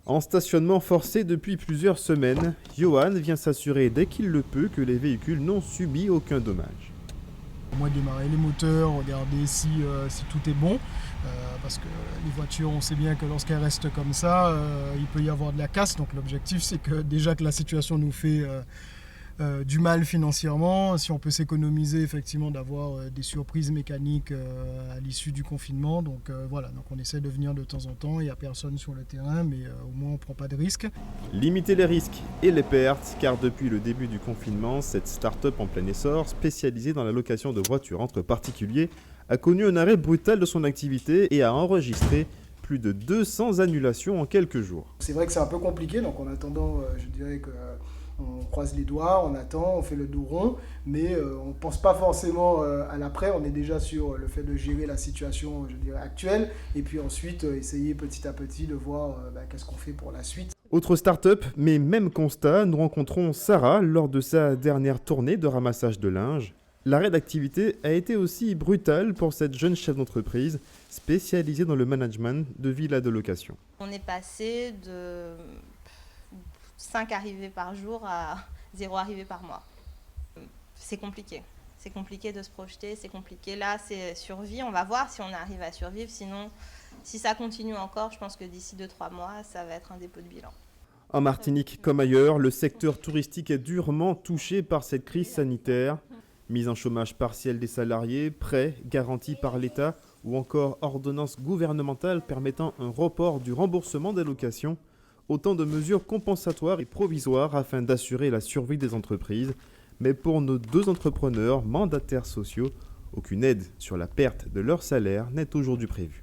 En stationnement forcé depuis plusieurs semaines, Johan vient s'assurer dès qu'il le peut que les véhicules n'ont subi aucun dommage. Au moins démarrer les moteurs, regarder si tout est bon, parce que les voitures, on sait bien que lorsqu'elles restent comme ça, il peut y avoir de la casse. Donc l'objectif, c'est que déjà que la situation nous fait du mal financièrement, si on peut s'économiser effectivement d'avoir des surprises mécaniques à l'issue du confinement. Donc voilà, donc on essaie de venir de temps en temps, il n'y a personne sur le terrain, mais au moins on ne prend pas de risques. Limiter les risques et les pertes, car depuis le début du confinement, cette start-up en plein essor, spécialisée dans la location de voitures entre particuliers, a connu un arrêt brutal de son activité et a enregistré plus de 200 annulations en quelques jours. C'est vrai que c'est un peu compliqué, donc en attendant, je dirais que on croise les doigts, on attend, on fait le dos rond, mais on ne pense pas forcément à l'après, on est déjà sur le fait de gérer la situation, je dirais, actuelle, et puis ensuite essayer petit à petit de voir qu'est-ce qu'on fait pour la suite. Autre start-up, mais même constat, nous rencontrons Sarah lors de sa dernière tournée de ramassage de linge. L'arrêt d'activité a été aussi brutal pour cette jeune chef d'entreprise spécialisée dans le management de villas de location. On est passé de 5 arrivées par jour à 0 arrivée par mois. C'est compliqué. C'est compliqué de se projeter, c'est compliqué. Là, c'est survie. On va voir si on arrive à survivre. Sinon, si ça continue encore, je pense que d'ici 2-3 mois, ça va être un dépôt de bilan. En Martinique comme ailleurs, le secteur touristique est durement touché par cette crise sanitaire. Mise en chômage partiel des salariés, prêts garantis par l'État ou encore ordonnances gouvernementales permettant un report du remboursement des locations. Autant de mesures compensatoires et provisoires afin d'assurer la survie des entreprises. Mais pour nos deux entrepreneurs mandataires sociaux, aucune aide sur la perte de leur salaire n'est aujourd'hui prévue.